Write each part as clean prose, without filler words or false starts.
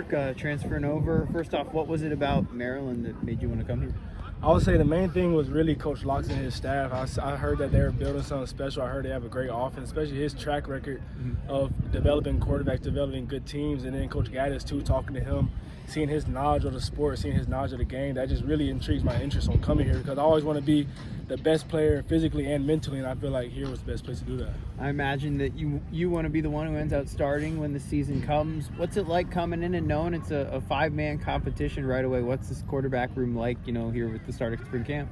Transferring over. First off, what was it about Maryland that made you want to come here? I would say the main thing was really Coach Locks and his staff. I heard that they were building something special. I heard they have a great offense, especially his track record of developing quarterbacks, developing good teams, and then Coach Gaddis too, talking to him, seeing his knowledge of the sport, seeing his knowledge of the game. That just really intrigues my interest on coming here because I always want to be the best player physically and mentally, and I feel like here was the best place to do that. I imagine that you want to be the one who ends out starting when the season comes. What's it like coming in and knowing it's a five-man competition right away? What's this quarterback room like, here with the start of spring camp?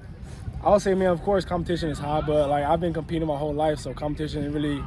I would say, man, of course, competition is high, but I've been competing my whole life, so competition isn't really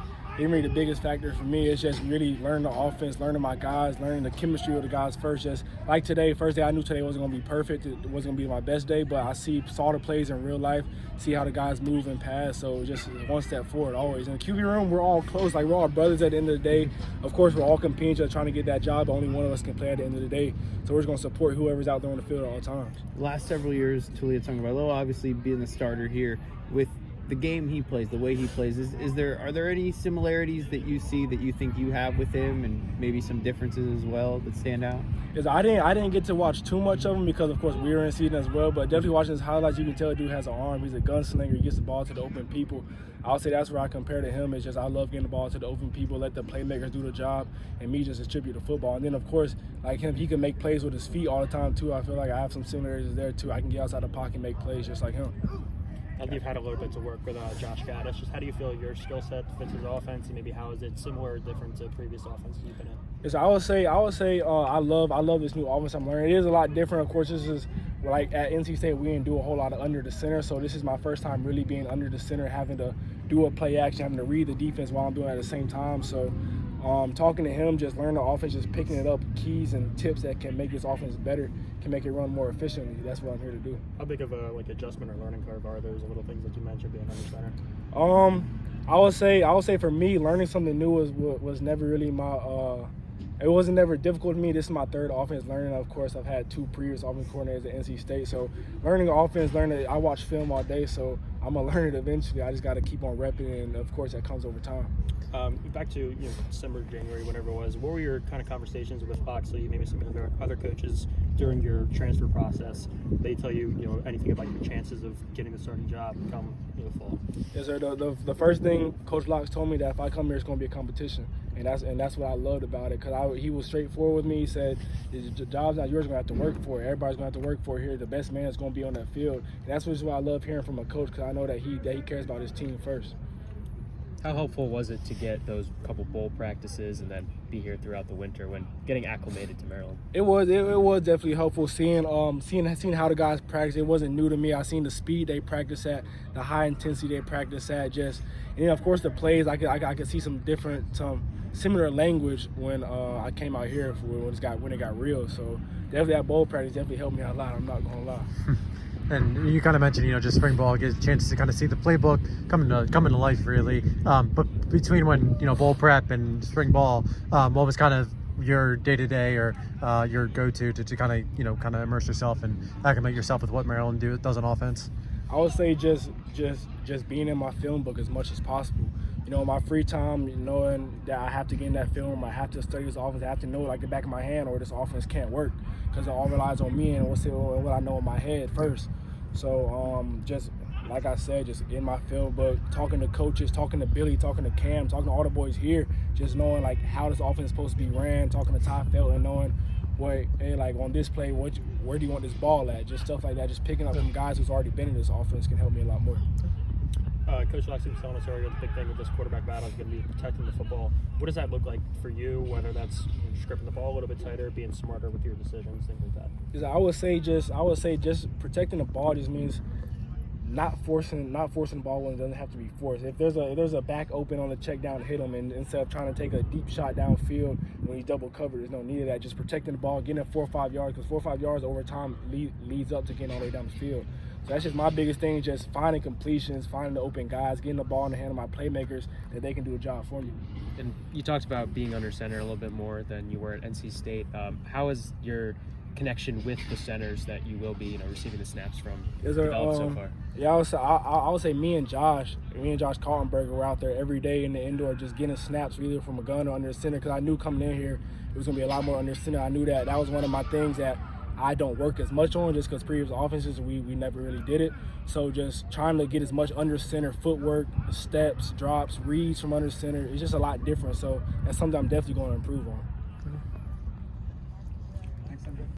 the biggest factor for me. It's just really learning the offense, learning my guys, learning the chemistry of the guys first. Just like today, first day, I knew today wasn't going to be perfect. It wasn't going to be my best day, but I saw the plays in real life, see how the guys move and pass. So just one step forward always. In the QB room, we're all close. We're all brothers at the end of the day. Of course, we're all competing, just trying to get that job. But only one of us can play at the end of the day. So we're just going to support whoever's out there on the field at all times. The last several years, Tulia Tagovailoa obviously being the starter here with the game he plays, the way he plays, are there any similarities that you see that you think you have with him, and maybe some differences as well that stand out? Because I didn't get to watch too much of him because, of course, we were in season as well. But definitely watching his highlights, you can tell the dude has an arm. He's a gunslinger. He gets the ball to the open people. I would say that's where I compare to him. It's just I love getting the ball to the open people, let the playmakers do the job, and me just distribute the football. And then, of course, like him, he can make plays with his feet all the time too. I feel like I have some similarities there too. I can get outside the pocket and make plays just like him. And you've had a little bit to work with Josh Gaddis. Just how do you feel your skill set fits his offense, and maybe how is it similar or different to previous offenses you've been in? Yes, I would say I love this new offense I'm learning. It is a lot different. Of course, this is like at NC State we didn't do a whole lot of under the center, so this is my first time really being under the center, having to do a play action, having to read the defense while I'm doing it at the same time. So talking to him, just learning the offense, just picking it up, keys and tips that can make this offense better, can make it run more efficiently. That's what I'm here to do. How big of a adjustment or learning curve are those little things that you mentioned being under center? I would say for me, learning something new was never really it wasn't never difficult to me. This is my third offense learning. Of course, I've had two previous offense coordinators at NC State. So learning offense, I watch film all day, so I'm going to learn it eventually. I just got to keep on repping, and of course, that comes over time. Back to December, January, whatever it was, what were your kind of conversations with Foxley, maybe some other coaches during your transfer process? They tell you, anything about your chances of getting the starting job come fall? Yes, sir. The first thing Coach Locks told me that if I come here, it's going to be a competition. And that's what I loved about it, because he was straightforward with me. He said, the job's not yours, you're going to have to work for it. Everybody's going to have to work for it here. The best man is going to be on that field. And that's what I love hearing from a coach, because I know that he cares about his team first. How helpful was it to get those couple bowl practices and then be here throughout the winter when getting acclimated to Maryland? It was definitely helpful seeing how the guys practice. It wasn't new to me. I seen the speed they practice at, the high intensity they practice at, and then of course the plays. I could see some similar language when I came out here when it got real. So definitely that bowl practice definitely helped me out a lot. I'm not gonna lie. And you kind of mentioned, just spring ball gives a chance to kind of see the playbook come into life, really. But between when, bowl prep and spring ball, what was kind of your day-to-day or your go-to to kind of immerse yourself and acclimate yourself with what Maryland does on offense? I would say just being in my film book as much as possible. My free time, knowing that I have to get in that film, I have to study this offense, I have to know it like the back of my hand, or this offense can't work, because it all relies on me and what I know in my head first. So just like I said, just in my film book, talking to coaches, talking to Billy, talking to Cam, talking to all the boys here, just knowing how this offense is supposed to be ran, talking to Ty Felton, knowing on this play, where do you want this ball at? Just stuff like that. Just picking up some guys who's already been in this offense can help me a lot more. Coach Lexi was telling us earlier, the big thing with this quarterback battle is going to be protecting the football. What does that look like for you, whether that's just gripping the ball a little bit tighter, being smarter with your decisions, things like that? I would say just protecting the ball just means not forcing the ball when it doesn't have to be forced. If there's a back open on the check down, hit him, and instead of trying to take a deep shot downfield when he's double covered, there's no need of that. Just protecting the ball, getting it 4 or 5 yards, because 4 or 5 yards over time leads up to getting all the way down the field. So that's just my biggest thing, just finding completions, finding the open guys, getting the ball in the hand of my playmakers that they can do a job for me. And you talked about being under center a little bit more than you were at NC State. How has your connection with the centers that you will be, receiving the snaps from Is there, developed so far? Yeah, I would say me and Josh Kaltenberger were out there every day in the indoor just getting snaps either from a gun or under the center, because I knew coming in here it was going to be a lot more under center. I knew that was one of my things that I don't work as much on, just because previous offenses we never really did it. So just trying to get as much under center footwork, steps, drops, reads from under center, it's just a lot different. So that's something I'm definitely going to improve on.